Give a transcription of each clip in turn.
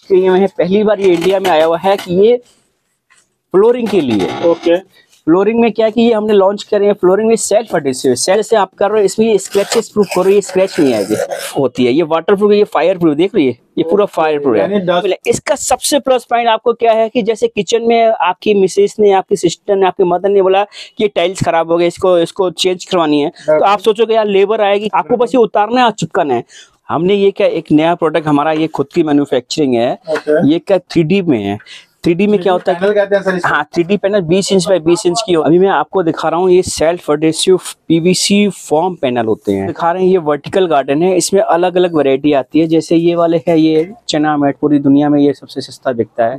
किए हुए हैं, पहली बार ये इंडिया में आया हुआ है कि ये फ्लोरिंग के लिए। ओके, फ्लोरिंग में क्या कि ये हमने लॉन्च करे हैं, फ्लोरिंग में सेल्फ एडहेसिव, सेल्फ से आप कर रहे हो, इसमें स्क्रैचेस प्रूफ करो, ये स्क्रैच नहीं आएगी होती है, ये वाटर प्रूफ, ये फायर प्रूफ, देख रही है ये पूरा फायर प्रूफ है। इसका सबसे प्लस पॉइंट आपको क्या है कि जैसे किचन में आपकी मिसेस ने, आपकी सिस्टर ने, आपके मदर ने बोला कि ये टाइल्स खराब हो गए, इसको चेंज करवानी है, तो आप सोचोगे यार लेबर आएगी, आपको बस ये उतारना है, चिपकाना है। हमने ये क्या एक नया प्रोडक्ट, हमारा ये खुद की मैन्युफैक्चरिंग है, ये क्या 3D में है। 3D में क्या होता है, हाँ 3D panel 20 inch by 20 inch की। अभी मैं आपको दिखा रहा हूँ, ये self adhesive PVC form panel होते हैं, दिखा रहे हैं। ये वर्टिकल गार्डन है, इसमें अलग अलग वैरायटी आती है, जैसे ये वाले है, ये चना मैट, पूरी दुनिया में ये सबसे सस्ता बिकता है।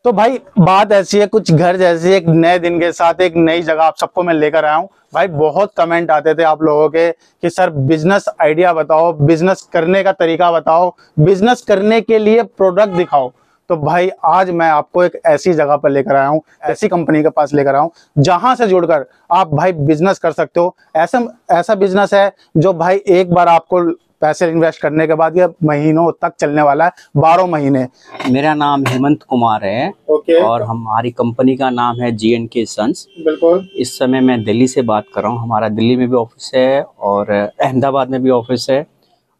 तो भाई बात ऐसी है, कुछ घर जैसी एक नए दिन के साथ एक नई जगह आप सबको मैं लेकर आया हूँ। भाई बहुत कमेंट आते थे आप लोगों के कि सर बिजनेस आइडिया बताओ, बिजनेस करने का तरीका बताओ, बिजनेस करने के लिए प्रोडक्ट दिखाओ। तो भाई आज मैं आपको एक ऐसी जगह पर लेकर आया हूँ, ऐसी कंपनी के पास लेकर आया हूँ जहां से जुड़कर आप भाई बिजनेस कर सकते हो। ऐसा बिजनेस है जो भाई एक बार आपको पैसे इन्वेस्ट करने के बाद ये महीनों तक चलने वाला है, 12 महीने। मेरा नाम हेमंत कुमार है। और हमारी कंपनी का नाम है G&K सन्स। बिल्कुल। इस समय मैं दिल्ली से बात कर रहा हूँ। हमारा दिल्ली में भी ऑफिस है और अहमदाबाद में भी ऑफिस है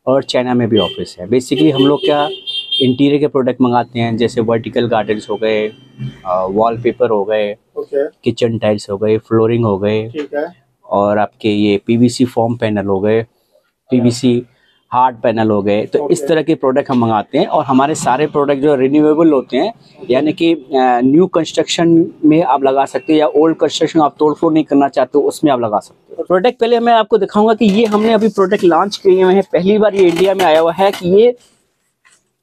और चाइना में भी ऑफिस है। बेसिकली हम लोग क्या इंटीरियर के प्रोडक्ट मंगाते हैं, जैसे वर्टिकल गार्डन्स हो गए, वॉलपेपर हो गए, किचन टाइल्स हो गए, फ्लोरिंग हो गए, और आपके ये PVC फॉर्म पैनल हो गए, PVC हार्ड पैनल हो गए। तो इस तरह के प्रोडक्ट हम मंगाते हैं और हमारे सारे प्रोडक्ट जो रिन्यूएबल होते हैं, यानी कि न्यू कंस्ट्रक्शन में आप लगा सकते हो या ओल्ड कंस्ट्रक्शन आप तोड़ फोड़ नहीं करना चाहते हो उसमें आप लगा सकते हो। प्रोडक्ट पहले मैं आपको दिखाऊंगा कि ये हमने अभी प्रोडक्ट लॉन्च किए हुए हैं, पहली बार ये इंडिया में आया हुआ है कि ये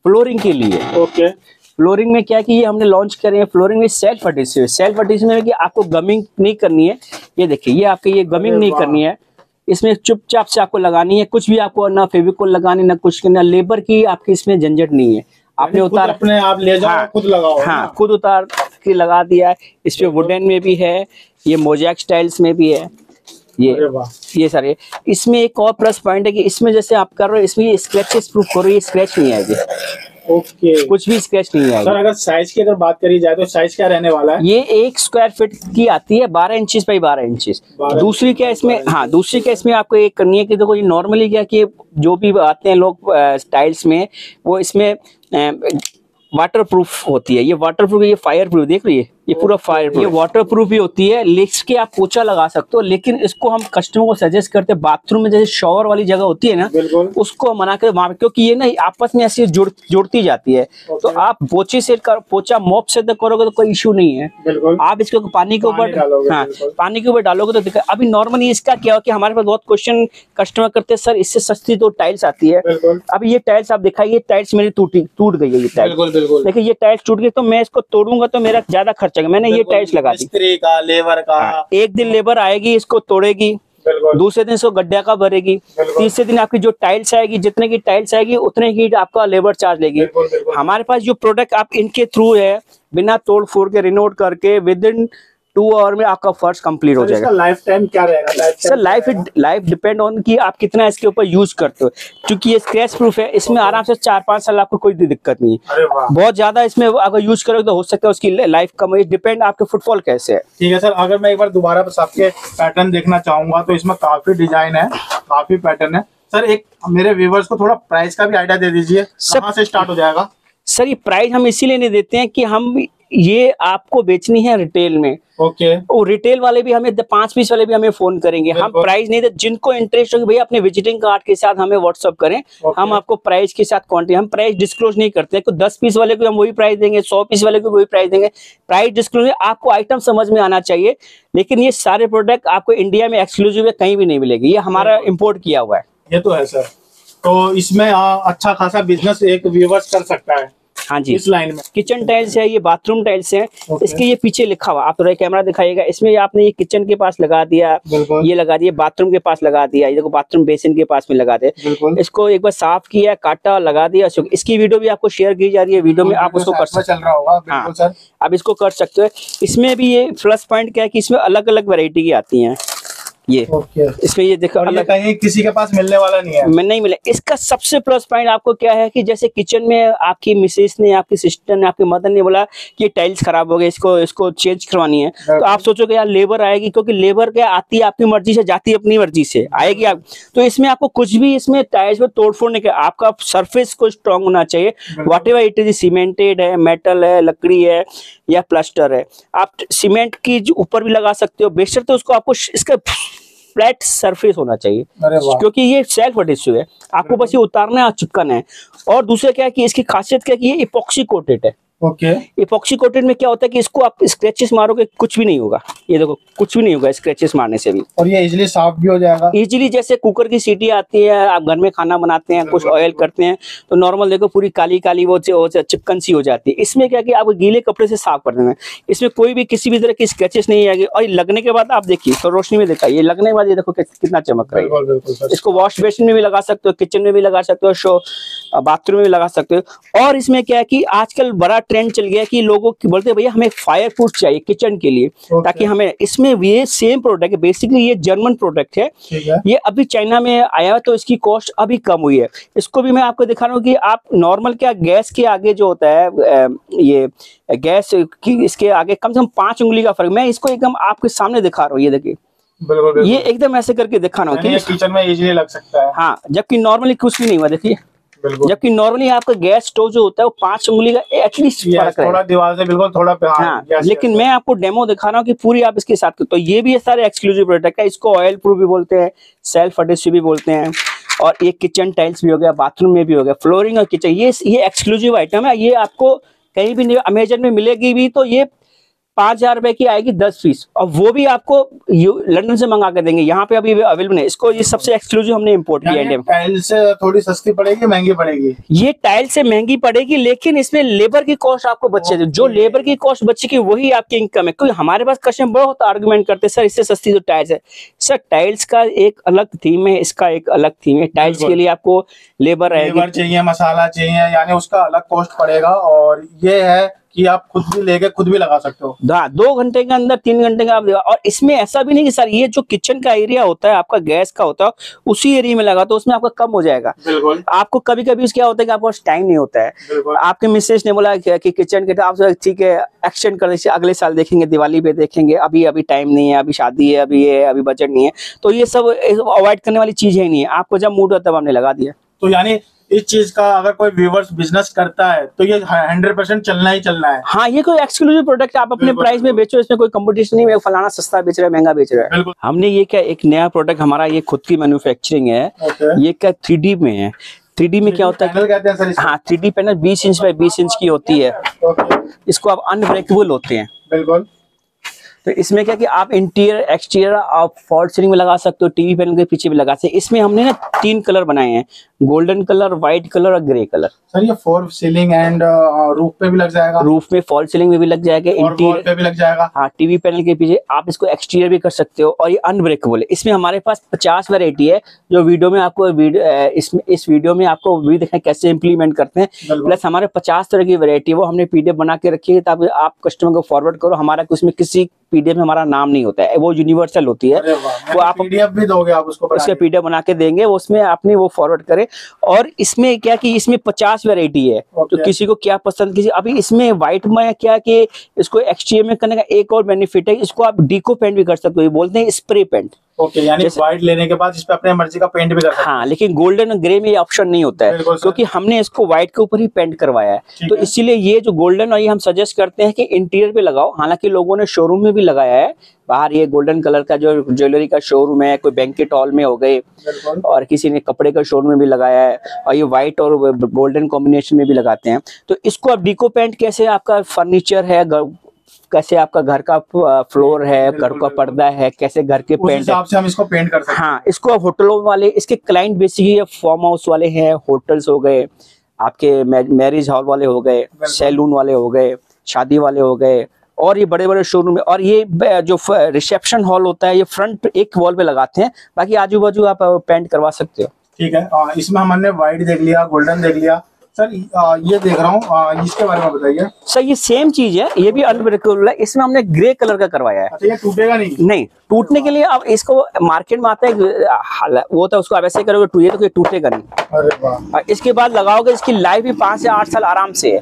फ्लोरिंग के लिए। ओके, फ्लोरिंग में क्या कि ये हमने लॉन्च करे हैं, फ्लोरिंग में सेल्फ एडहेसिव। सेल्फ एडहेसिव में कि आपको गमिंग नहीं करनी है, ये देखिए ये आपके ये गमिंग नहीं करनी है, इसमें चुपचाप से आपको लगानी है, कुछ भी आपको ना फेविकोल लगानी, ना कुछ, ना लेबर की आपकी इसमें झंझट नहीं है। आपने उतार अपने आप ले जाओ, हाँ, खुद लगाओ। हाँ खुद उतार के लगा दिया है। इस पे वुडन में भी है, ये मोजैक स्टाइल्स में भी है, ये सारे। इसमें एक और प्लस पॉइंट है कि इसमें जैसे आप कर रहे हो, इसमें स्क्रैचेस प्रूफ करो, ये स्क्रैच नहीं आएगी। ओके, कुछ भी स्क्रैच नहीं आएगा। सर अगर साइज की अगर बात करी जाए तो साइज क्या रहने वाला है? ये 1 स्क्वायर फीट की आती है, 12 इंचेस बाई 12 इंचेस। दूसरी क्या इसमें, हाँ दूसरी क्या इसमें आपको एक करनी है कि देखो ये नॉर्मली क्या कि जो भी आते हैं लोग टाइल्स में, वो इसमें वाटर प्रूफ होती है, ये वाटर प्रूफ, ये फायर प्रूफ, देख रही है ये पूरा फायर प्रूफ, ये वाटर प्रूफ भी होती है। लिख के आप पोछा लगा सकते हो, लेकिन इसको हम कस्टमर को सजेस्ट करते हैं बाथरूम में जैसे शॉवर वाली जगह होती है ना, उसको मना कर वहां, क्योंकि ये ना आपस में ऐसी जुड़ती जाती है। तो आप पोछे से पोछा मॉप से तो करोगे तो कोई इशू नहीं है, आप इसको पानी के ऊपर, हाँ पानी के ऊपर डालोगे तो दिक्कत। अभी नॉर्मली इसका क्या हो कि हमारे पास बहुत क्वेश्चन कस्टमर करते हैं, सर इससे सस्ती तो टाइल्स आती है। अभी ये टाइल्स आप दिखाइए, टाइल्स मेरी टूट गई है, ये टाइल्स देखिए, ये टाइल्स टूट गई, तो मैं इसको तोड़ूंगा तो मेरा ज्यादा खर्चा है। मैंने ये टाइल्स लगा दी, मिस्त्री का, लेबर का, एक दिन लेबर आएगी इसको तोड़ेगी, दूसरे दिन इसको गड्ढा का भरेगी, तीसरे दिन आपकी जो टाइल्स आएगी, जितने की टाइल्स आएगी उतने की आपका लेबर चार्ज लेगी। हमारे पास जो प्रोडक्ट आप इनके थ्रू है, बिना तोड़ फोड़ के रिनोट करके विद इन 2 आवर में आपका फर्श कंप्लीट हो जाएगा। लाइफ टाइम क्या रहेगा? सर लाइफ डिपेंड ऑन कि आप कितना इसके ऊपर यूज करते हो, क्योंकि ये स्क्रैच प्रूफ है, इसमें आराम से 4-5 साल आपको कोई दिक्कत नहीं है। बहुत ज्यादा इसमें अगर यूज करोगे तो हो सकता है उसकी लाइफ कम, डिपेंड आपके फुटफॉल कैसे है। ठीक है सर, अगर मैं एक बार दोबारा बस आपके पैटर्न देखना चाहूंगा तो इसमें काफी डिजाइन है, काफी पैटर्न है। सर एक मेरे व्यूवर्स को थोड़ा प्राइस का भी आइडिया दे दीजिए, कहाँ से स्टार्ट हो जाएगा? सर ये प्राइस हम इसीलिए नहीं देते हैं कि हम ये आपको बेचनी है रिटेल में। ओके, वो रिटेल वाले भी हमें 5 पीस वाले भी हमें फोन करेंगे, हम प्राइस नहीं देते। जिनको इंटरेस्ट होगी भैया अपने विजिटिंग कार्ड के साथ हमें व्हाट्सअप करें, हम आपको प्राइस के साथ क्वांटिटी, हम प्राइस डिस्क्लोज नहीं करते हैं। 10 पीस वाले को हम वही प्राइस देंगे, 100 पीस वाले को वही प्राइस देंगे। प्राइस डिस्क्लोज आपको आइटम समझ में आना चाहिए, लेकिन ये सारे प्रोडक्ट आपको इंडिया में एक्सक्लूसिव है, कहीं भी नहीं मिलेगी, ये हमारा इम्पोर्ट किया हुआ है। ये तो है सर, तो इसमें अच्छा खासा बिजनेस एक व्यूवर्स कर सकता है। हाँ जी, इस लाइन में किचन टाइल्स है, ये बाथरूम टाइल्स है। इसके ये पीछे लिखा हुआ, आप थोड़ा कैमरा दिखाइएगा, इसमें आपने ये किचन के पास लगा दिया, ये लगा दिया, बाथरूम के पास लगा दिया, ये देखो बाथरूम बेसिन के पास में लगा दे। इसको एक बार साफ किया, काटा, लगा दिया। इसकी वीडियो भी आपको शेयर की जा रही है, वीडियो में आप उसको कर सकते हैं। आप इसको कर सकते हो। इसमें भी ये प्लस पॉइंट क्या है कि इसमें अलग अलग वैरायटी की आती है। ये ओके। इसमें ये देखो, और ये कहीं किसी के पास मिलने वाला नहीं है। मैं नहीं मिला। इसका सबसे प्लस पॉइंट आपको क्या है कि जैसे किचन में आपकी मिसेस ने, आपकी सिस्टर ने, आपकी मदर ने बोला कि टाइल्स खराब हो गए, इसको चेंज करवानी है, तो आप सोचोगे यार लेबर आएगी, क्योंकि लेबर क्या आती है आपकी मर्जी से, जाती है अपनी मर्जी से, आएगी आप। तो इसमें आपको कुछ भी इसमें टाइल्स में तोड़फोड़ नहीं कर, आपका सरफेस को स्ट्रांग होना चाहिए, what ever it is, cemented है, मेटल है, लकड़ी है या प्लास्टर है। आप सीमेंट की ऊपर भी लगा सकते हो, बेशर्त तो उसको आपको इसका फ्लैट सरफेस होना चाहिए, क्योंकि ये सेल्फ एडहेसिव है, आपको बस ये उतारना है और चिपकाना है। और दूसरा क्या है कि इसकी खासियत क्या है कि ये इपॉक्सी कोटेड है। ओके। इपॉक्सी कोटेड में क्या होता है कि इसको आप स्क्रैचेस मारोगे कुछ भी नहीं होगा, ये देखो कुछ भी नहीं होगा स्क्रैचेस मारने से भी। और ये इजीली साफ भी हो जाएगा इजीली, जैसे कुकर की सीटी आती है, आप घर में खाना बनाते हैं, कुछ ऑयल करते हैं, तो नॉर्मल देखो पूरी काली काली वो चिपकन सी हो जाती है। इसमें क्या कि आप गीले कपड़े से साफ कर देना है, इसमें कोई भी किसी भी तरह की स्क्रैचेस नहीं आएगी। और लगने के बाद आप देखिए, तो रोशनी में देखा, ये लगने के बाद ये देखो कितना चमक रहा है। इसको वॉश बेसिन में भी लगा सकते हो, किचन में भी लगा सकते हो, बाथरूम में भी लगा सकते हो। और इसमें क्या है कि आजकल बड़ा ट्रेंड चल गया कि लोगों की बोलते हैं भैया हमें फायर प्रूफ चाहिए किचन के लिए, ताकि हमें इसमें ये सेम प्रोडक्ट है, बेसिकली ये जर्मन प्रोडक्ट है, ये अभी चाइना में आया है, तो इसकी कॉस्ट अभी कम हुई है। इसको भी मैं आपको दिखा रहा हूँ कि आप नॉर्मल क्या गैस के आगे जो होता है, ये गैस की इसके आगे कम से कम 5 उंगली का फर्क, मैं इसको एकदम आपके सामने दिखा रहा हूँ, ये देखिए बिल्कुल ये एकदम ऐसे करके दिखा रहा हूँ कि किचन में इजीली लग सकता है। हाँ, जबकि नॉर्मली कुछ भी नहीं हुआ, देखिए जबकि नॉर्मली आपका गैस स्टोव जो होता है वो 5 उंगली का एटलीस्ट फर्क है, थोड़ा दीवार से बिल्कुल थोड़ा हाँ, लेकिन मैं आपको डेमो दिखा रहा हूँ कि पूरी आप इसके साथ, तो ये भी सारे एक्सक्लूसिव प्रोडक्ट है। इसको ऑयल प्रूफ भी बोलते हैं, सेल्फ एडहेसिव भी बोलते हैं, और ये किचन टाइल्स भी हो गया, बाथरूम में भी हो गया, फ्लोरिंग और किचन, ये एक्सक्लूसिव आइटम है। ये आपको कहीं भी नहीं, अमेजन में मिलेगी भी तो ये 5,000 रुपए की आएगी 10 पीस, और वो भी आपको लंदन से मंगा कर देंगे, यहाँ पे अभी अवेलेबल नहीं। इसको ये सबसे एक्सक्लूसिव हमने इंपोर्ट किया है। टाइल्स से थोड़ी सस्ती पड़ेगी, महंगी पड़ेगी? ये टाइल्स से महंगी पड़ेगी, लेकिन इसमें लेबर की कॉस्ट आपको बचेगी, जो लेबर की कॉस्ट बचेगी वही आपकी इनकम है। क्योंकि हमारे पास कस्टमर बहुत आर्गुमेंट करते हैं, सर इससे सस्ती तो टाइल्स है। सर टाइल्स का एक अलग थीम है, इसका एक अलग थीम है। टाइल्स के लिए आपको लेबर चाहिए, मसाला चाहिए, यानी उसका अलग कॉस्ट पड़ेगा। और ये है कि आप खुद भी लेके खुद भी लगा सकते हो। 2 घंटे के अंदर, 3 घंटे का आप। और इसमें ऐसा भी नहीं कि सर ये जो किचन का एरिया होता है आपका गैस का होता है उसी एरिया में लगा, तो उसमें आपका कम हो जाएगा। बिल्कुल। आपको कभी कभी क्या होता है कि आपको टाइम नहीं होता है, आपके मिसेज ने बोला कि किचन के, आप ठीक है एक्सटेंड कर दीजिए, अगले साल देखेंगे, दिवाली पे देखेंगे, अभी टाइम नहीं है, अभी शादी है, अभी बजट नहीं है, तो ये सब अवॉइड करने वाली चीज ही नहीं है। आपको जब मूड होता है आपने लगा दिया। तो यानी इस चीज का अगर कोई व्यूवर्स बिजनेस करता है तो ये 100% चलना ही चलना है। हाँ, ये कोई एक्सक्लूसिव प्रोडक्ट आप अपने प्राइस में बेचो, इसमें कोई कंपटीशन नहीं है, फलाना सस्ता बेच रहा है, महंगा बेच रहा है। हमने ये क्या एक नया प्रोडक्ट, हमारा ये खुद की मैन्युफैक्चरिंग है। ये क्या 3D में है। 3D में क्या होता है, कहते हैं सर? हाँ, 3D panel 20 inch by 20 inch की होती है। इसको आप अनब्रेकेबल होते हैं। बिल्कुल। तो इसमें क्या कि आप इंटीरियर एक्सटीरियर आप फॉल्ट सीलिंग में लगा सकते हो, टीवी पैनल के पीछे भी लगा सकते हैं। इसमें हमने ना 3 कलर बनाए हैं, गोल्डन कलर, व्हाइट कलर और ग्रे कलर। सर ये फॉल सीलिंग एंड रूफ पे भी लग जाएगा? रूफ में फॉल सीलिंग में भी लग जाएगा, इंटीरियर पे भी लग जाएगा। हाँ, टीवी पैनल के पीछे आप इसको एक्सटीरियर भी कर सकते हो। और ये अनब्रेकेबल है। इसमें हमारे पास 50 वैरायटी है, जो वीडियो में आपको इस वीडियो में आपको भी दिखाएं कैसे इम्प्लीमेंट करते हैं। प्लस हमारे 50 तरह की वैरायटी वो हमने PDF बना के रखी है, ताकि आप कस्टमर को फॉरवर्ड करो। हमारा उसमें किसी PDF में हमारा नाम नहीं होता है, वो यूनिवर्सल होती है। वो आप PDF भी दोगे आप उसको? उसका PDF बना के देंगे, उसमें अपनी वो फॉरवर्ड करे। और इसमें क्या कि इसमें 50 वैरायटी है, तो किसी को क्या पसंद, किसी अभी इसमें व्हाइट में क्या कि इसको एक्सटीरियर में करने का एक और बेनिफिट है, इसको आप डीको पेंट भी कर सकते हो, बोलते हैं स्प्रे पेंट। यानी व्हाइट लेने के बाद इस पे अपने मर्जी का पेंट भी कर सकते हैं। हाँ, लेकिन गोल्डन और ग्रे में ये ऑप्शन नहीं होता है, क्योंकि हमने इसको व्हाइट के ऊपर ही पेंट करवाया है। तो इसीलिए ये जो गोल्डन, और ये हम सजेस्ट करते हैं कि इंटीरियर पे लगाओ। हालांकि लोगों ने शोरूम में भी लगाया है बाहर, ये गोल्डन कलर का जो ज्वेलरी का शोरूम है, कोई बैंकेट हॉल में हो गए, और किसी ने कपड़े का शोरूम में भी लगाया है, और ये व्हाइट और गोल्डन कॉम्बिनेशन में भी लगाते हैं। तो इसको आप डीको पेंट, कैसे आपका फर्नीचर है, कैसे आपका घर का फ्लोर है, घर का पर्दा है, कैसे घर के पेंट हिसाब से हम इसको पेंट कर सकते हैं। हाँ, इसको होटलों वाले, इसके क्लाइंट बेसिकली फार्म हाउस वाले हैं, होटल्स हो गए, आपके मैरिज हॉल वाले हो गए, सैलून वाले हो गए, शादी वाले हो गए, और ये बड़े बड़े शोरूम है। और ये जो रिसेप्शन हॉल होता है, ये फ्रंट एक वॉल पे लगाते हैं, बाकी आजू बाजू आप पेंट करवा सकते हो। ठीक है। इसमें हमने व्हाइट देख लिया, गोल्डन देख लिया, सर ये देख रहा हूँ, इसके बारे में बताइए सर। ये सेम चीज है, ये भी अनब्रेकेबल है, इसमें हमने ग्रे कलर का करवाया है। अच्छा, ये टूटेगा नहीं? नहीं, टूटने के लिए अब इसको मार्केट में आता है वो तो उसको आप ऐसे करोगे तो ये टूटेगा नहीं। अरे वाह। इसके बाद लगाओगे, इसकी लाइफ भी 5 से 8 साल आराम से है।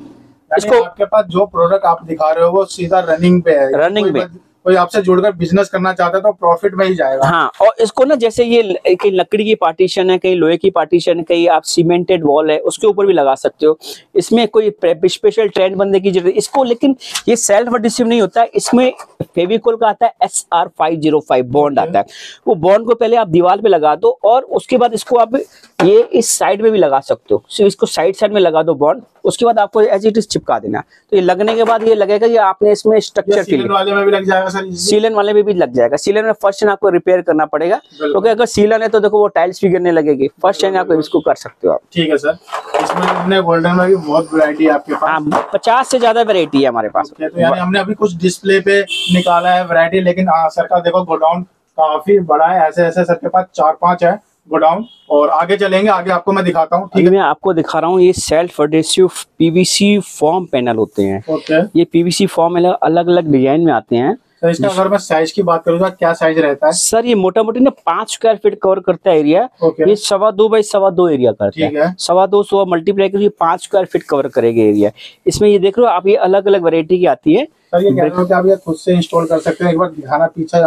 इसको आपके पास जो प्रोडक्ट आप दिखा रहे हो वो सीधा रनिंग पे है, रनिंग पे। कोई आपसे जुड़कर बिजनेस करना चाहता है तो प्रॉफिट में ही जाएगा। हाँ, और इसको ना जैसे ये कहीं लकड़ी की पार्टीशन है, कहीं लोहे की पार्टीशन है, कहीं आप सीमेंटेड वॉल है, उसके ऊपर भी लगा सकते हो। इसमें कोई स्पेशल ट्रेंड बनने की जरूरत इसको, लेकिन ये सेल्फ एडहेसिव नहीं होता है। इसमें फेविकोल का आता है SR 505 बॉन्ड आता है। वो बॉन्ड को पहले आप दीवार पे लगा दो और उसके बाद इसको आप ये इस साइड में भी लगा सकते हो। सिर्फ इसको साइड में लगा दो बॉन्ड, उसके बाद आपको एज इट इज चिपका देना। तो ये लगने के बाद ये लगेगा कि आपने इसमें स्ट्रक्चर के लिए वाले में भी लग जाएगा सर? सीलन वाले में भी लग जाएगा। सीलन में फर्स्ट टाइम आपको रिपेयर करना पड़ेगा, क्योंकि अगर सीलन है तो देखो वो टाइल्स भी गिरने लगेगी। फर्स्ट टाइम आपको इसको कर सकते हो आप। ठीक है सर। इसमें हमने गोल्डन में भी बहुत वैरायटी है आपके पास? हाँ, 50 से ज्यादा वैरायटी है हमारे पास। तो यानी हमने अभी कुछ डिस्प्ले पे निकाला है वैरायटी, लेकिन सर का देखो गोडाउन काफी बड़ा है। ऐसे ऐसे सर के पास 4-5 है गोडाउन, और आगे चलेंगे, आगे आपको मैं दिखाता हूँ। ठीक है, मैं आपको दिखा रहा हूँ। ये self adhesive PVC form panel होते हैं। ओके। ये PVC फॉर्म अलग अलग डिजाइन में आते हैं। तो इसका अगर मैं साइज की बात करूँ तो क्या साइज रहता है सर? ये मोटा मोटी ना 5 स्क्वायर फीट कवर करता है एरिया। ये 2.25 बाई 2.25 एरिया करता है। 2.25 मल्टीप्लाई करके 5 स्क्वायर फीट कवर करेगा एरिया। इसमें ये देख रहे हो आप, ये अलग अलग वैरायटी की आती है। सर ये कह रहे हो कि आप ये खुद से इंस्टॉल कर सकते हैं? एक बार दिखाना पीछे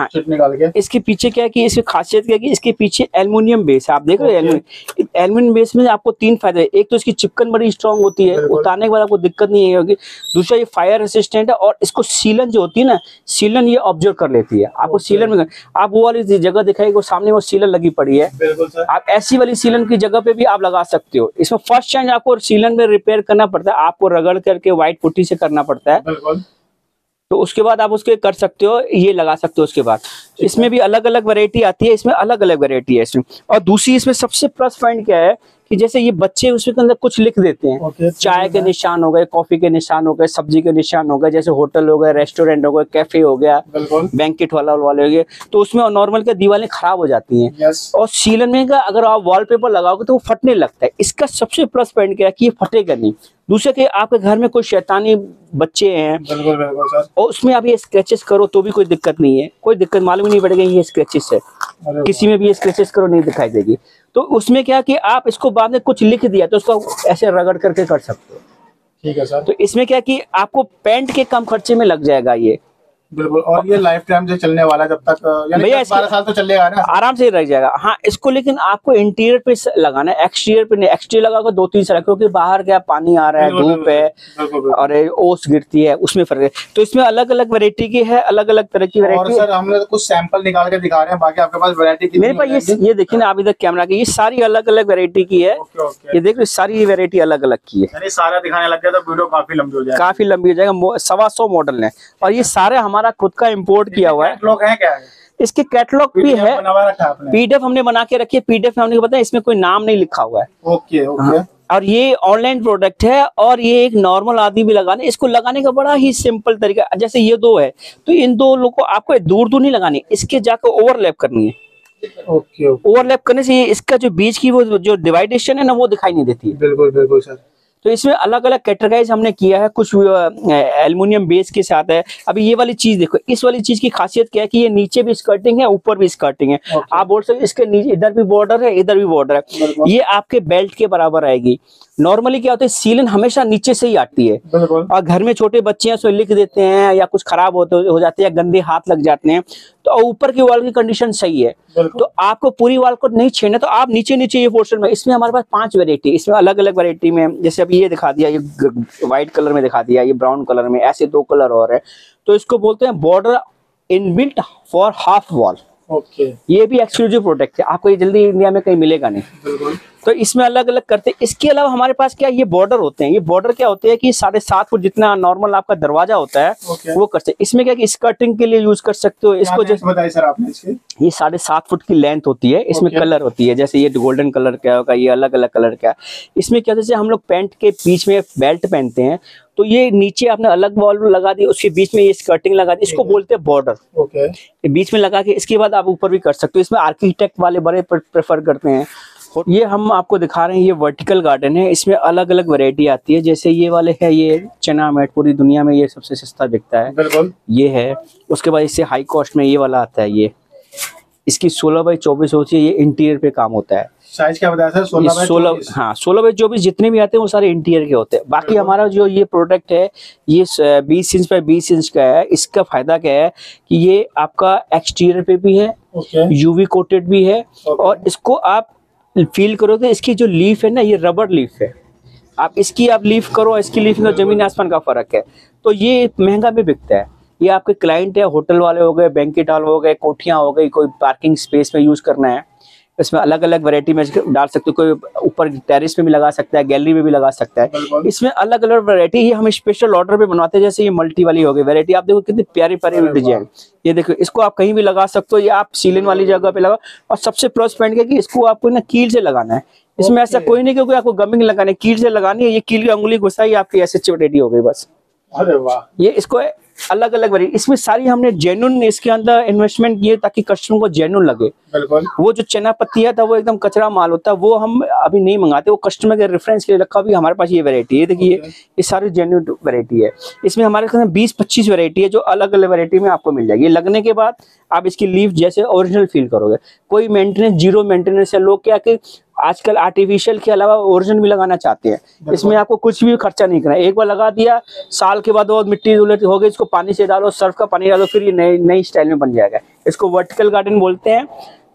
चिट निकाल के। इसके पीछे क्या है कि इसकी खासियत क्या है कि इसके पीछे एल्युमिनियम बेस है। आप देख रहे हो एल्युमिनियम बेस में आपको 3 फायदे हैं। एक तो इसकी चिपकन बड़ी स्ट्रांग होती है, उतारने के बाद आपको दिक्कत नहीं होगी। दूसरा ये फायर रेसिस्टेंट है, और इसको सीलन जो होती है ना, सीलन ये ऑब्जर्व कर लेती है। आपको सीलन में आप वो वाली जगह दिखाई, वो सामने वो सीलन लगी पड़ी है। बिल्कुल सर। आप ऐसी वाली सीलन की जगह पे भी आप लगा सकते हो। इसमें फर्स्ट टाइम आपको सीलन में रिपेयर करना पड़ता है, आपको रगड़ करके व्हाइट पुट्टी से करना पड़ता है। बिल्कुल। तो उसके बाद आप उसके कर सकते हो, ये लगा सकते हो। उसके बाद इसमें भी अलग अलग वैरायटी आती है, इसमें अलग अलग वैरायटी है इसमें। और दूसरी इसमें सबसे प्लस पॉइंट क्या है कि जैसे ये बच्चे उसके अंदर कुछ लिख देते हैं। चाय के निशान हो गए, कॉफी के निशान हो गए, सब्जी के निशान हो गए, जैसे होटल हो गए, रेस्टोरेंट हो गए, कैफे हो गया, बैंकेट वाले हो गए, तो उसमें नॉर्मल के दीवारें खराब हो जाती हैं। और सीलन में का अगर आप वॉलपेपर लगाओगे तो वो फटने लगता है। इसका सबसे प्लस पॉइंट क्या है कि ये फटेगा नहीं। दूसरे के आपके घर में कोई शैतानी बच्चे हैं, बिल्कुल बिल्कुल सर, और उसमें आप ये स्क्रैचेस करो तो भी कोई दिक्कत नहीं है, कोई दिक्कत मालूम ही नहीं पड़ेगा ये स्क्रैचेस है। किसी में भी ये स्क्रैचेस करो नहीं दिखाई देगी। तो उसमें क्या कि आप इसको बाद में कुछ लिख दिया तो उसको ऐसे रगड़ करके कर सकते हो। ठीक है सर। तो इसमें क्या कि आपको पेंट के कम खर्चे में लग जाएगा ये। बिल्कुल। और ये लाइफ टाइम से चलने वाला, जब तक यानी 12 साल तो चलेगा ना? आराम से रह जाएगा। हाँ, इसको लेकिन आपको इंटीरियर पे लगाना है, एक्सटीरियर पे नहीं। एक्सटीरियर लगाओगे 2-3 साल, क्योंकि बाहर क्या पानी आ रहा है, धूप है और ओस गिरती है, उसमें फर्क है। तो इसमें अलग अलग वैरायटी की है, अलग अलग तरह की वैरायटी। और सर हमने तो कुछ सैंपल निकाल के दिखा रहे हैं, बाकी आपके पास वैरायटी मेरे पास ये देखिए ना आप इधर कैमरा की, ये सारी अलग अलग वैरायटी की है। ये देख लो सारी वैरायटी अलग अलग की है। सारा दिखाने लग गया तो वीडियो काफी लंबी हो जाएगी। काफी लंबी हो जाएगा। 125 मॉडल है, और ये सारे हमारा खुद का इम्पोर्ट किया हुआ है। कैटलॉग है क्या? इसके कैटलॉग भी है, PDF हमने बना के रखी है। PDF में हमने बताया इसमें कोई नाम नहीं लिखा हुआ है। Okay okay. और ये ऑनलाइन प्रोडक्ट है, और ये एक नॉर्मल आदमी भी लगाने, इसको लगाने का बड़ा ही सिंपल तरीका। जैसे ये 2 है तो इन 2 लोगों को आपको दूर दूर नहीं लगानी, इसके जाकर ओवरलैप करनी है। ओके। ओवरलैप करने से इसका जो बीच की वो जो डिवाइडेशन है ना, वो दिखाई नहीं देती है। बिल्कुल बिल्कुल सर। तो इसमें अलग अलग कैटेगराइज हमने किया है। कुछ एल्युमिनियम बेस के साथ है। अभी ये वाली चीज देखो, इस वाली चीज की खासियत क्या है कि ये नीचे भी स्कर्टिंग है, ऊपर भी स्कर्टिंग है। आप बोल सकते इसके नीचे इधर भी बॉर्डर है, इधर भी बॉर्डर है। ये आपके बेल्ट के बराबर आएगी। नॉर्मली क्या होता है, सीलन हमेशा नीचे से ही आती है, और घर में छोटे बच्चे हैं उसमें लिख देते हैं, या कुछ खराब हो जाते हैं, या गंदे हाथ लग जाते हैं। तो ऊपर की वॉल की कंडीशन सही है, तो आपको पूरी वॉल को नहीं छेड़ना, तो आप नीचे नीचे ये पोर्शन में। इसमें हमारे पास 5 वैरायटी, इसमें अलग अलग वैरायटी में, जैसे अभी ये दिखा दिया, ये व्हाइट कलर में दिखा दिया, ये ब्राउन कलर में, ऐसे 2 कलर और है। तो इसको बोलते हैं border inbuilt for half wall. Okay. ये भी एक्सक्लूसिव प्रोडक्ट है, आपको ये जल्दी इंडिया में कहीं मिलेगा नहीं। बिल्कुल। तो इसमें अलग अलग करते हैं। इसके अलावा हमारे पास क्या ये बॉर्डर होते हैं। ये बॉर्डर क्या होते हैं कि 7.5 फुट जितना नॉर्मल आपका दरवाजा होता है वो करते हैं। इसमें क्या कि स्कर्टिंग के लिए यूज कर सकते हो इसको। जैसे बताइए सर आपने इसके, ये 7.5 फुट की लेंथ होती है। इसमें कलर होती है, जैसे ये गोल्डन कलर का होगा, ये अलग अलग कलर का। इसमें क्या, जैसे हम लोग पैंट के बीच में बेल्ट पहनते हैं, तो ये नीचे आपने अलग वॉल लगा दी, उसके बीच में ये स्कर्टिंग लगा दी, इसको बोलते हैं बॉर्डर। ओके। बीच में लगा के इसके बाद आप ऊपर भी कर सकते हो। इसमें आर्किटेक्ट वाले बड़े प्रेफर करते हैं। ये हम आपको दिखा रहे हैं, ये वर्टिकल गार्डन है, इसमें अलग अलग वैरायटी आती है। जैसे ये वाले है, ये चना मैट, पूरी दुनिया में ये सबसे सस्ता बिकता है, बिल्कुल ये है। उसके बाद इससे हाई कॉस्ट में ये वाला आता है, ये इसकी 16x24 होती है, ये इंटीरियर पे काम होता है। साइज क्या बताया सर? 16x24। हाँ 16x24 जितने भी आते हैं वो सारे इंटीरियर के होते हैं। बाकी हमारा जो ये प्रोडक्ट है ये 20 इंच बाय 20 इंच का है। इसका फायदा क्या है कि ये आपका एक्सटीरियर पे भी है, यूवी कोटेड भी है, और इसको आप फील करो तो इसकी जो लीफ है ना, ये रबर लीफ है। आप इसकी आप लीफ करो, इसकी लीफ में जमीन आसमान का फर्क है। तो ये महंगा भी बिकता है। ये आपके क्लाइंट है, होटल वाले हो गए, बैंकेट हॉल हो गए, कोठियां हो गई, कोई पार्किंग स्पेस में यूज करना है, इसमें अलग अलग वैरायटी में डाल सकते हो। कोई ऊपर टेरेस में भी लगा सकता है, गैलरी में भी लगा सकता है। इसमें अलग अलग वैरायटी ही हम स्पेशल ऑर्डर पे बनवाते हैं। जैसे ये मल्टी वाली हो गई वैरायटी, आप देखो कितनी प्यारी प्यारी डिजाइन। ये देखो, इसको आप कहीं भी लगा सकते हो, ये आप सीलिंग वाली जगह पे लगा। और सबसे प्लस पॉइंट है कि इसको आपको ना कील से लगाना है। इसमें ऐसा कोई नहीं क्योंकि आपको गमिंग लगानी है, कील से लगानी है। ये कील की अंगुली घुसाई, आपकी ऐसे वैरायटी हो गई बस। अरे वाह, ये इसको अलग अलग वैरायटी, इसमें सारी हमने जेन्युइन इसके अंदर इन्वेस्टमेंट किए ताकि कस्टमर को जेन्युइन लगे। बिल्कुल। वो जो चना पत्ती था वो एकदम कचरा माल होता है, वो हम अभी नहीं मंगाते, वो कस्टमर के रेफरेंस के लिए रखा। भी हमारे पास ये वैरायटी है, देखिए ये सारी जेन्युइन वैरायटी है। इसमें हमारे पास 20-25 वैरायटी है जो अलग अलग वैरायटी में आपको मिल जाएगी। लगने के बाद आप इसकी लीफ जैसे ओरिजिनल फील करोगे, कोई मेंटेनेंस, जीरो मेंटेनेंस है। लोग क्या कि आजकल आर्टिफिशियल के अलावा ओरिजिनल भी लगाना चाहते हैं। इसमें आपको कुछ भी खर्चा नहीं करना है, एक बार लगा दिया, साल के बाद वो मिट्टी धुलती हो गई, इसको पानी से डालो, सर्फ का पानी डालो, फिर ये नई स्टाइल में बन जाएगा। इसको वर्टिकल गार्डन बोलते हैं।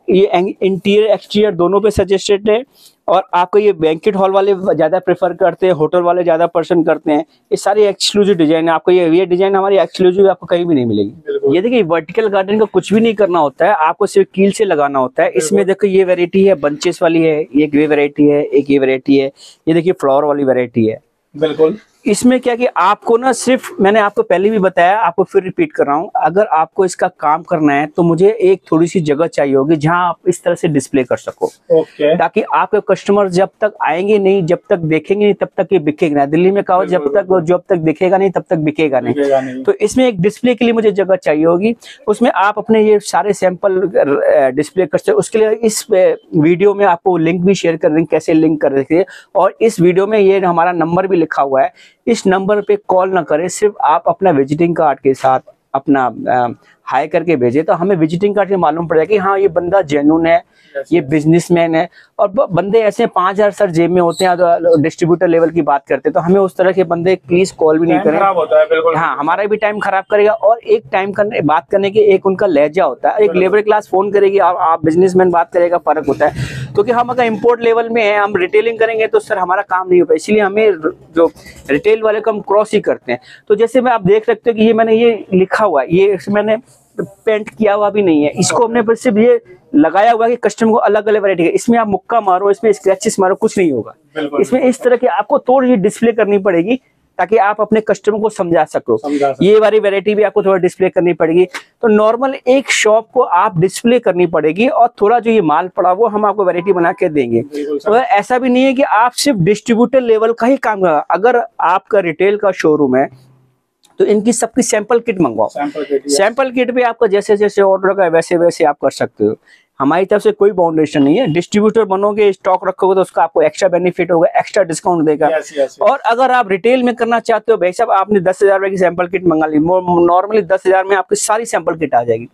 ये इंटीरियर एक्सटीरियर दोनों पे सजेस्टेड है। और आपको ये बैंकेट हॉल वाले ज्यादा प्रेफर करते हैं, होटल वाले ज्यादा पसंद करते हैं। ये सारी एक्सक्लूसिव डिजाइन है। आपको ये डिजाइन हमारी एक्सक्लूसिव आपको कहीं भी नहीं मिलेगी। ये देखिए, वर्टिकल गार्डन का कुछ भी नहीं करना होता है, आपको सिर्फ कील से लगाना होता है। इसमें देखो ये वैरायटी है, बंचेस वाली है, एक ये वैरायटी है, एक ये वैरायटी है। ये देखिए फ्लावर वाली वैरायटी है। बिल्कुल। इसमें क्या कि आपको ना, सिर्फ मैंने आपको पहले भी बताया, आपको फिर रिपीट कर रहा हूँ, अगर आपको इसका काम करना है तो मुझे एक थोड़ी सी जगह चाहिए होगी जहां आप इस तरह से डिस्प्ले कर सको। ताकि आपके कस्टमर जब तक आएंगे नहीं, जब तक देखेंगे नहीं, तब तक ये बिकेगा। दिल्ली में कहा, जब तक दिखेगा नहीं तब तक बिकेगा नहीं। तो इसमें एक डिस्प्ले के लिए मुझे जगह चाहिए होगी, उसमें आप अपने ये सारे सैंपल डिस्प्ले कर सकते। उसके लिए इस वीडियो में आपको लिंक भी शेयर कर देंगे, कैसे लिंक कर देंगे। और इस वीडियो में ये हमारा नंबर भी लिखा हुआ है, इस नंबर पे कॉल ना करें, सिर्फ आप अपना विजिटिंग कार्ड के साथ अपना हाई करके भेजें, तो हमें विजिटिंग कार्ड से मालूम पड़ जाएगा कि हाँ ये बंदा जेन्युइन है, ये बिजनेसमैन है। और बंदे ऐसे 5000 सर जेब में होते हैं, तो डिस्ट्रीब्यूटर लेवल की बात करते हैं, तो हमें उस तरह के बंदे प्लीज कॉल भी नहीं करें। खराब होता है, बिल्कुल। हाँ, हमारा भी टाइम खराब करेगा। और एक टाइम बात करने के एक उनका लहजा होता है। एक लेबर क्लास फोन करेगी और आप बिजनेसमैन बात करेगा, फर्क होता है। क्योंकि हम अगर इम्पोर्ट लेवल में है, हम रिटेलिंग करेंगे तो सर हमारा काम नहीं होगा, इसलिए हमें जो रिटेल वाले को हम क्रॉस ही करते हैं। तो जैसे मैं आप देख सकते हो कि ये मैंने ये लिखा हुआ है, ये मैंने पेंट किया हुआ भी नहीं है, इसको हमने बस सिर्फ ये लगाया हुआ है कि कस्टमर को अलग अलग वैरायटी है। इसमें आप मुक्का मारो, इसमें स्क्रैचेस मारो, कुछ नहीं होगा। इसमें इस तरह की आपको थोड़ी डिस्प्ले करनी पड़ेगी ताकि आप अपने कस्टमर को समझा सको। ये वाली वैरायटी भी आपको थोड़ा डिस्प्ले करनी पड़ेगी। तो नॉर्मल एक शॉप को आप डिस्प्ले करनी पड़ेगी, और थोड़ा जो ये माल पड़ा वो हम आपको वैरायटी बना के देंगे। तो ऐसा भी नहीं है कि आप सिर्फ डिस्ट्रीब्यूटर लेवल का ही काम करें। अगर आपका रिटेल का शोरूम है तो इनकी सबकी सैंपल किट मंगवाओ। सैंपल किट पे आपका जैसे जैसे ऑर्डर का वैसे वैसे आप कर सकते हो। हमारी तरफ से कोई बाउंडेशन नहीं है। डिस्ट्रीब्यूटर बनोगे, स्टॉक रखोगे तो उसका आपको एक्स्ट्रा बेनिफिट होगा, एक्स्ट्रा डिस्काउंट देगा। और अगर आप रिटेल में करना चाहते हो, भाई साहब आपने 10,000 रुपए की सैंपल किट मंगा ली, नॉर्मली 10,000 में आपकी सारी सैंपल किट आ जाएगी।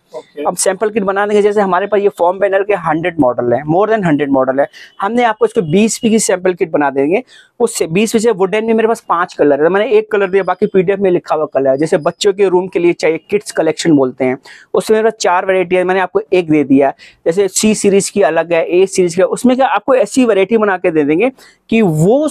अब सैंपल किट बना देंगे, जैसे हमारे पास ये फॉर्म पैनल के 100 मॉडल है, मोर देन 100 मॉडल है, हमने आपको इसको 20 की सैंपल किट बना देंगे। उससे 20 से वुडन में मेरे पास 5 कलर है, मैंने एक कलर दिया, बाकी पीडीएफ में लिखा हुआ कलर है। जैसे बच्चों के रूम के लिए चाहिए, किड्स कलेक्शन बोलते हैं, उसमें मेरे पास 4 वैरायटी है, मैंने आपको एक दे दिया। जैसे सी सीरीज की अलग है, ए सीरीज का, उसमें क्या आपको ऐसी वैरायटी बना के दे देंगे कि वो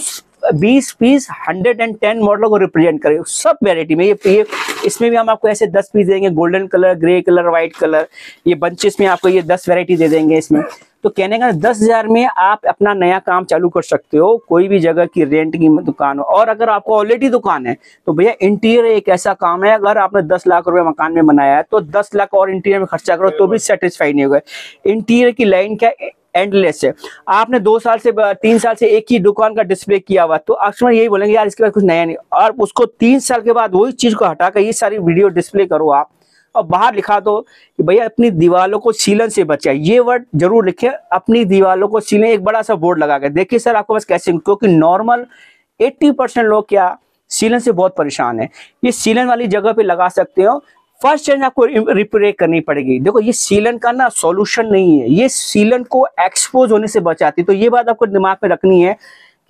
20 पीस 110 मॉडलों को रिप्रेजेंट करे सब वैरायटी में। ये इसमें भी हम आपको ऐसे 10 पीस देंगे, golden colour, grey colour, white colour. ये बंचेस में आपको ये 10 वैरायटी दे देंगे इसमें। तो कहने का 10,000 में आप अपना नया काम चालू कर सकते हो, कोई भी जगह की रेंट की दुकान हो। और अगर आपको ऑलरेडी दुकान है तो भैया इंटीरियर एक ऐसा काम है, अगर आपने 10 लाख रुपए मकान में बनाया है तो 10 लाख और इंटीरियर में खर्चा करो तो भी सेटिस्फाई नहीं होगा। इंटीरियर की लाइन क्या एंडलेस है। आपने 2 साल से 3 साल से एक ही दुकान का डिस्प्ले किया हुआ, तो कस्टमर यही बोलेंगे यार इसके बाद कुछ नया नहीं। और उसको 3 साल के बाद वही चीज को हटाकर ये सारी वीडियो डिस्प्ले करो आप, और बाहर लिखा दो कि भैया अपनी दीवारों को सीलन से बचाए, ये वर्ड जरूर लिखे, अपनी दीवारों को सीलन, एक बड़ा सा बोर्ड लगा के। देखिए सर आपको बस कैसे, क्योंकि नॉर्मल 80% लोग क्या सीलन से बहुत परेशान है, ये सीलन वाली जगह पे लगा सकते हो। फर्स्ट चेंज आपको रिपेयर करनी पड़ेगी। देखो ये सीलन का ना सॉल्यूशन नहीं है, ये सीलन को एक्सपोज होने से बचाती है। तो ये बात आपको दिमाग में रखनी है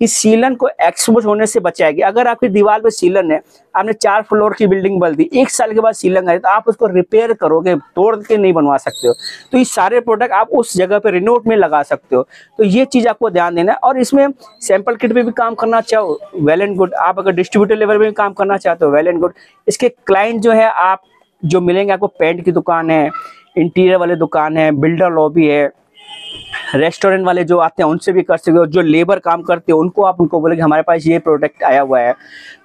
कि सीलन को एक्सपोज होने से बचाएगी। अगर आपकी दीवार पे सीलन है, आपने 4 फ्लोर की बिल्डिंग बन दी, 1 साल के बाद सीलन आई तो आप उसको रिपेयर करोगे, तोड़ के नहीं बनवा सकते हो। तो ये सारे प्रोडक्ट आप उस जगह पे रिनोवेट में लगा सकते हो। तो ये चीज आपको ध्यान देना है। और इसमें सैंपल किट पे भी काम करना चाहो, वेल एंड गुड। आप अगर डिस्ट्रीब्यूटर लेवल में भी काम करना चाहते हो, वेल एंड गुड। इसके क्लाइंट जो है आप जो मिलेंगे आपको, पेंट की दुकान है, इंटीरियर वाले दुकान है, बिल्डर लॉबी है, रेस्टोरेंट वाले जो आते हैं उनसे भी कर सकते हो। जो लेबर काम करते हैं उनको आप उनको बोले हमारे पास ये प्रोडक्ट आया हुआ है।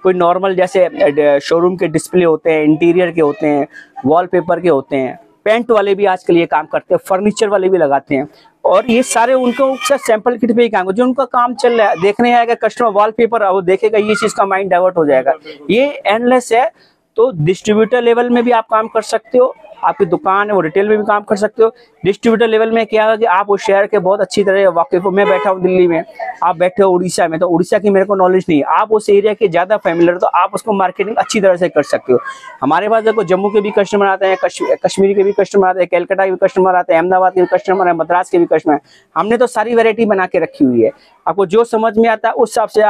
कोई नॉर्मल जैसे शोरूम के डिस्प्ले होते हैं, इंटीरियर के होते हैं, वॉलपेपर के होते हैं, पेंट वाले भी आजकल ये काम करते हैं, फर्नीचर वाले भी लगाते हैं। और ये सारे उनको सैंपल किट पे ही काम, जो उनका काम चल रहा है, देखने आएगा कस्टमर वॉलपेपर, वो देखेगा, ये चीज का माइंड डाइवर्ट हो जाएगा। ये एंडलेस है। तो डिस्ट्रीब्यूटर लेवल में भी आप काम कर सकते हो, आपकी दुकान है वो रिटेल में भी काम कर सकते हो। डिस्ट्रीब्यूटर लेवल में क्या है कि आप उस शहर के बहुत अच्छी तरह वाकिफ हो। मैं बैठा हूँ दिल्ली में, आप बैठे हो उड़ीसा में, तो उड़ीसा की मेरे को नॉलेज नहीं है, आप उस एरिया के ज्यादा फैमिलियर, तो आप उसको मार्केटिंग अच्छी तरह से कर सकते हो। हमारे पास देखो जम्मू के भी कस्टमर आते हैं, कश्मीर के भी कस्टमर आते हैं, कलकत्ता के भी कस्टमर आते हैं, अहमदाबाद के भी कस्टमर है, मद्रास के भी कस्टमर है। हमने तो सारी वेरायटी बना के रखी हुई है। आपको जो समझ में आता है उस हिसाब से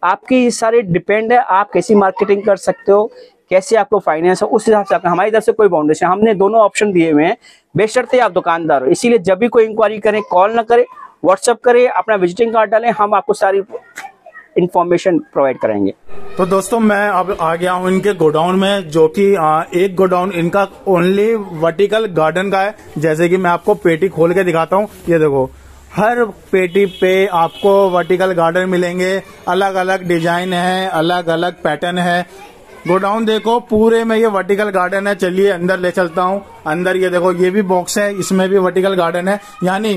आपकी सारे डिपेंड है, आप कैसी मार्केटिंग कर सकते हो, कैसे आपको फाइनेंस हो, उस हिसाब से। हमारी तरफ से कोई बाउंडेशन, हमने दोनों ऑप्शन दिए हुए हैं, बेशर्ते आप दुकानदार हो। इसीलिए जब भी कोई इंक्वायरी करें, कॉल ना करें, व्हाट्सअप करें, अपना विजिटिंग कार्ड डालें, हम आपको सारी इंफॉर्मेशन प्रोवाइड करेंगे। तो दोस्तों मैं अब आ गया हूँ इनके गोडाउन में, जो कि एक गोडाउन इनका ओनली वर्टिकल गार्डन का है। जैसे कि मैं आपको पेटी खोल के दिखाता हूँ, ये देखो, हर पेटी पे आपको वर्टिकल गार्डन मिलेंगे, अलग अलग डिजाइन है, अलग अलग पैटर्न है। गोडाउन देखो पूरे में ये वर्टिकल गार्डन है। चलिए अंदर ले चलता हूँ। अंदर ये देखो, ये भी बॉक्स है, इसमें भी वर्टिकल गार्डन है। यानी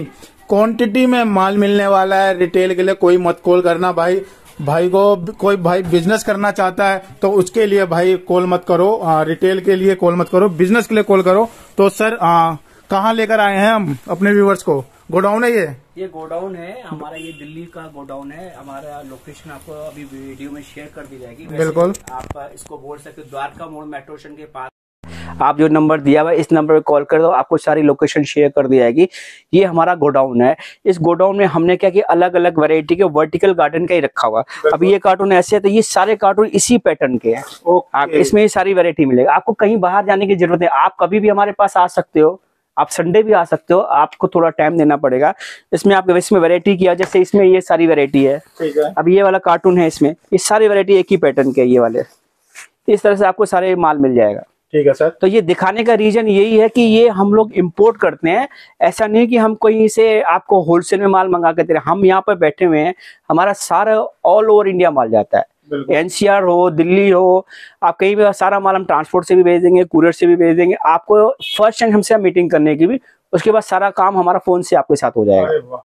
क्वांटिटी में माल मिलने वाला है। रिटेल के लिए कोई मत कॉल करना भाई को, कोई भाई बिजनेस करना चाहता है तो उसके लिए भाई कॉल मत करो, रिटेल के लिए कॉल मत करो, बिजनेस के लिए कॉल करो। तो सर कहाँ लेकर आए हैं हम अपने व्यूवर्स को? गोडाउन है ये गोडाउन है हमारा, ये दिल्ली का गोडाउन है। हमारा लोकेशन आपको अभी वीडियो में शेयर कर दी जाएगी। बिल्कुल, आप इसको बोल सकते हो द्वारका मोड़ मेट्रो स्टेशन के पास। आप जो नंबर दिया हुआ है इस नंबर पे कॉल कर दो, आपको सारी लोकेशन शेयर कर दी जाएगी। ये हमारा गोडाउन है। इस गोडाउन में हमने क्या किया, अलग अलग वैरायटी के वर्टिकल गार्डन का ही रखा हुआ। अभी ये कार्टून ऐसे है, तो ये सारे कार्टून इसी पैटर्न के हैं। आप इसमें ये सारी वैरायटी मिलेगी। आपको कहीं बाहर जाने की जरूरत है, आप कभी भी हमारे पास आ सकते हो। आप संडे भी आ सकते हो, आपको थोड़ा टाइम देना पड़ेगा। इसमें आप इसमें वैरायटी किया, जैसे इसमें ये सारी वैरायटी है। ठीक है। अब ये वाला कार्टून है, इसमें ये सारी वैरायटी एक ही पैटर्न के, ये वाले इस तरह से आपको सारे माल मिल जाएगा। ठीक है सर। तो ये दिखाने का रीजन यही है कि ये हम लोग इंपोर्ट करते हैं। ऐसा नहीं कि हम कहीं से आपको होलसेल में माल मंगा के दे रहे हैं। हम यहाँ पर बैठे हुए हैं, हमारा सारा ऑल ओवर इंडिया माल जाता है। एनसीआर हो, दिल्ली हो, आप कहीं भी सारा माल हम ट्रांसपोर्ट से भी भेज देंगे, कुरियर से भी भेज देंगे। आपको फर्स्ट टाइम हमसे मीटिंग करने की भी, उसके बाद सारा काम हमारा फोन से आपके साथ हो जाएगा।